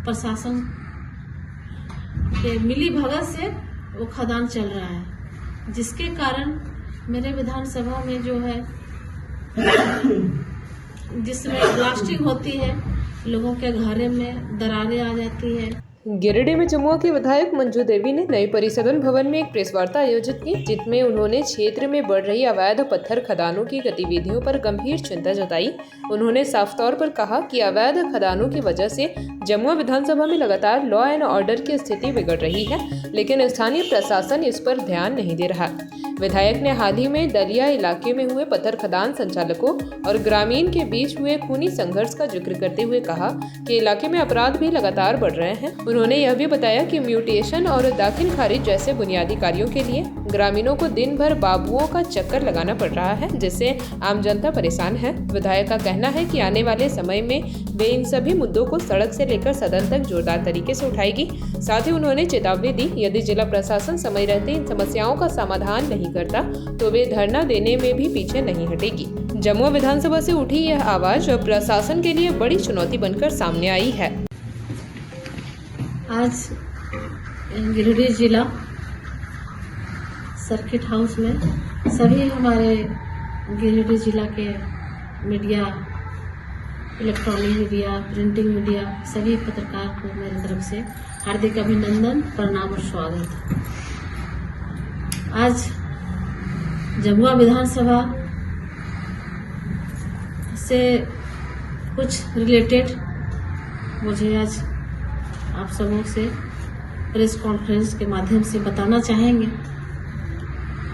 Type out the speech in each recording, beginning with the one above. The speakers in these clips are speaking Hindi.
प्रशासन के मिली भगत से वो खदान चल रहा है, जिसके कारण मेरे विधानसभा में जो है जिसमें ब्लास्टिंग होती है, लोगों के घरों में दरारें आ जाती है। गिरिडीह में जमुआ के विधायक मंजू देवी ने नए परिसदन भवन में एक प्रेस वार्ता आयोजित की, जिसमें उन्होंने क्षेत्र में बढ़ रही अवैध पत्थर खदानों की गतिविधियों पर गंभीर चिंता जताई। उन्होंने साफ तौर पर कहा कि अवैध खदानों की वजह से जमुआ विधानसभा में लगातार लॉ एंड ऑर्डर की स्थिति बिगड़ रही है, लेकिन स्थानीय प्रशासन इस पर ध्यान नहीं दे रहा। विधायक ने हाल ही में दलिया इलाके में हुए पत्थर खदान संचालकों और ग्रामीण के बीच हुए खूनी संघर्ष का जिक्र करते हुए कहा कि इलाके में अपराध भी लगातार बढ़ रहे हैं। उन्होंने यह भी बताया कि म्यूटेशन और दाखिल खारिज जैसे बुनियादी कार्यों के लिए ग्रामीणों को दिन भर बाबुओं का चक्कर लगाना पड़ रहा है, जिससे आम जनता परेशान है। विधायक का कहना है कि आने वाले समय में वे इन सभी मुद्दों को सड़क से लेकर सदन तक जोरदार तरीके से उठाएगी। साथ ही उन्होंने चेतावनी दी, यदि जिला प्रशासन समय रहते इन समस्याओं का समाधान नहीं करता तो वे धरना देने में भी पीछे नहीं हटेगी। जमुआ विधानसभा से उठी यह आवाज अब प्रशासन के लिए बड़ी चुनौती बनकर सामने आई है। आज गिरिडीह जिला सर्किट हाउस में सभी हमारे गिरिडीह जिला के media, electronic media, printing media, सभी पत्रकार को मेरी तरफ से हार्दिक अभिनंदन, प्रणाम और स्वागत। आज जमुआ विधानसभा से कुछ रिलेटेड मुझे आज आप सबों से प्रेस कॉन्फ्रेंस के माध्यम से बताना चाहेंगे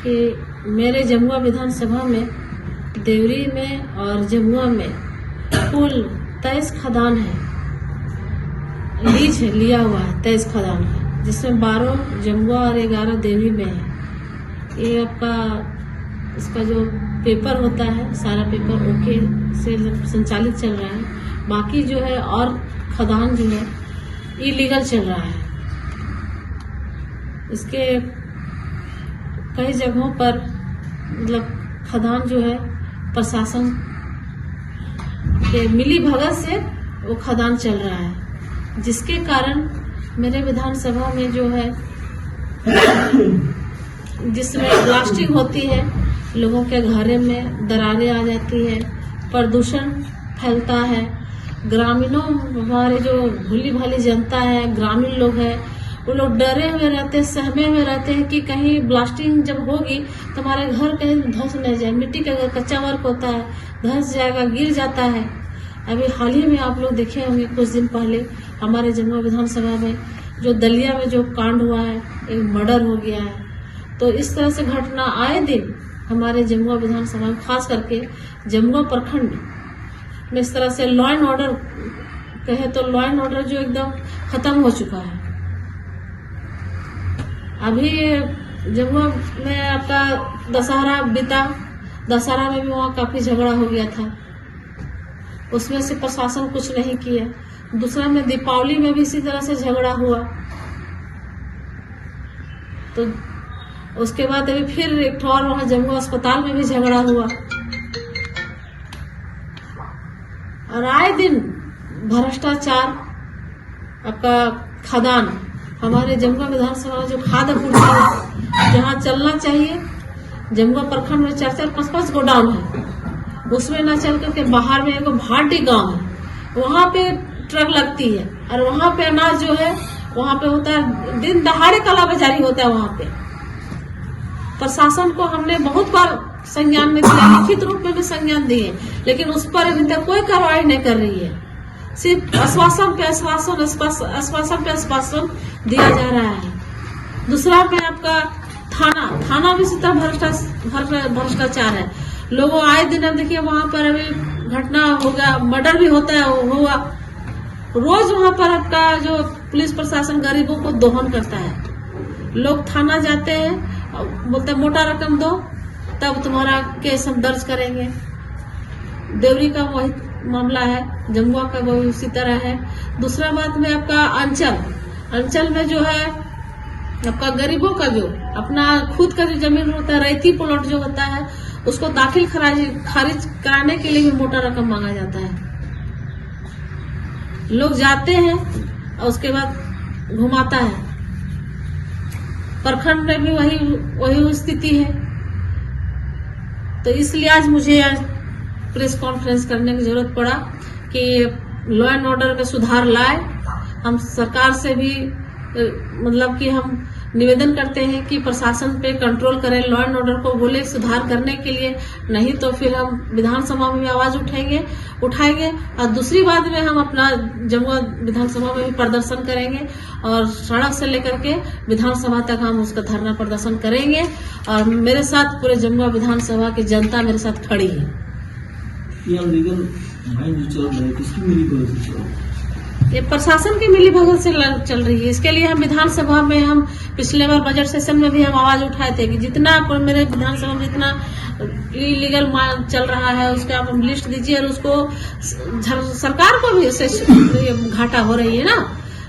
कि मेरे जमुआ विधानसभा में देवरी में और जमुआ में कुल 23 खदान है, लीज है, लिया हुआ है 23 खदान है, जिसमें 12 जमुआ और 11 देवरी में है। ये आपका इसका जो पेपर होता है, सारा पेपर ओके से संचालित चल रहा है। बाकी जो है और खदान जो है इलीगल चल रहा है। इसके कई जगहों पर मतलब खदान जो है प्रशासन के मिली भगत से वो खदान चल रहा है, जिसके कारण मेरे विधानसभा में जो है जिसमें ब्लास्टिंग होती है, लोगों के घरों में दरारें आ जाती है, प्रदूषण फैलता है। ग्रामीणों, हमारे जो भोली भाली जनता है, ग्रामीण लोग हैं, वो लोग डरे हुए रहते हैं, सहमे हुए रहते हैं कि कहीं ब्लास्टिंग जब होगी तो हमारे घर कहीं धंस न जाए। मिट्टी का अगर कच्चा वर्क होता है, धंस जाएगा, गिर जाता है। अभी हाल ही में आप लोग देखे होंगे, कुछ दिन पहले हमारे जमुआ विधानसभा में जो दलिया में जो कांड हुआ है, एक मर्डर हो गया है। तो इस तरह से घटना आए दिन हमारे जमुआ विधानसभा में, खास करके जमुआ प्रखंड में इस तरह से लॉ एंड ऑर्डर कहे तो लॉ एंड ऑर्डर जो एकदम खत्म हो चुका है। अभी जमुआ में आपका दशहरा बीता, दशहरा में भी वहाँ काफी झगड़ा हो गया था, उसमें से प्रशासन कुछ नहीं किया। दूसरा में दीपावली में भी इसी तरह से झगड़ा हुआ। तो उसके बाद अभी फिर एक और वहाँ जमुआ अस्पताल में भी झगड़ा हुआ। और आए दिन भ्रष्टाचार, आपका खदान, हमारे जमुआ विधानसभा में जो खाद आपूर्ति है, जहाँ चलना चाहिए, जमुआ प्रखंड में 4-5 गोडाउन है, उसमें न चल करके बाहर में एक भाटी गांव है, वहाँ पे ट्रक लगती है और वहाँ पे अनाज जो है वहाँ पे होता है, दिन दहाड़े कालाबाजारी होता है वहाँ पे। प्रशासन को हमने बहुत बार संज्ञान में दिया, लिखित रूप में भी संज्ञान दिए, लेकिन उस पर अभी तक कोई कार्रवाई नहीं कर रही है। सिर्फ आश्वासन पे आश्वासन दिया जा रहा है। दूसरा पे आपका थाना भी सीधा भ्रष्टाचार है। लोगों आए दिन अब देखिए वहाँ पर अभी घटना हो गया, मर्डर भी होता है, हुआ रोज। वहाँ पर आपका जो पुलिस प्रशासन गरीबों को दोहन करता है। लोग थाना जाते हैं, बोलते हैं मोटा रकम दो तब तुम्हारा केस हम दर्ज करेंगे। देवरी का वही मामला है, जमुआ का वो उसी तरह है। दूसरा बात में आपका अंचल में जो है आपका गरीबों का जो अपना खुद का जो जमीन होता है, रैती प्लॉट जो होता है, उसको दाखिल खारिज कराने के लिए भी मोटा रकम मांगा जाता है। लोग जाते हैं, और उसके बाद घुमाता है। प्रखंड में भी वही स्थिति है। तो इसलिए आज मुझे प्रेस कॉन्फ्रेंस करने की जरूरत पड़ा कि लॉ एंड ऑर्डर में सुधार लाए। हम सरकार से भी मतलब कि हम निवेदन करते हैं कि प्रशासन पे कंट्रोल करें, लॉ एंड ऑर्डर को बोले सुधार करने के लिए, नहीं तो फिर हम विधानसभा में भी आवाज उठाएंगे और दूसरी बात में हम अपना जमुआ विधानसभा में भी प्रदर्शन करेंगे और सड़क से लेकर के विधानसभा तक हम उसका धरना प्रदर्शन करेंगे और मेरे साथ पूरे जमुआ विधानसभा की जनता मेरे साथ खड़ी है। ये प्रशासन की मिलीभगत से चल रही है। इसके लिए हम विधानसभा में हम पिछले बार बजट सेशन में भी हम आवाज उठाए थे कि जितना मेरे विधानसभा में जितना इलीगल माल चल रहा है उसका आप लिस्ट दीजिए और उसको सरकार को भी इससे घाटा हो रही है ना,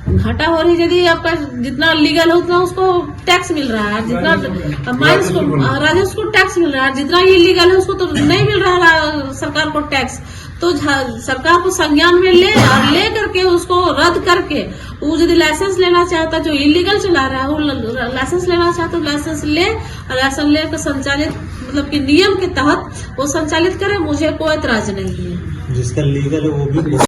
घाटा हो रही है। यदि आपका जितना लीगल है उतना उसको टैक्स मिल रहा है, जितना माइंस को राजस्व को टैक्स मिल रहा है, जितना इलीगल है उसको तो नहीं मिल रहा है सरकार को टैक्स। तो सरकार को संज्ञान में ले और ले करके उसको रद्द करके वो यदि लाइसेंस लेना चाहता जो इलीगल चला रहा है वो लाइसेंस लेना चाहता तो लाइसेंस ले और लाइसेंस लेकर संचालित मतलब कि नियम के तहत वो संचालित करे। मुझे कोई एतराज नहीं है। जिसका लीगल है वो भी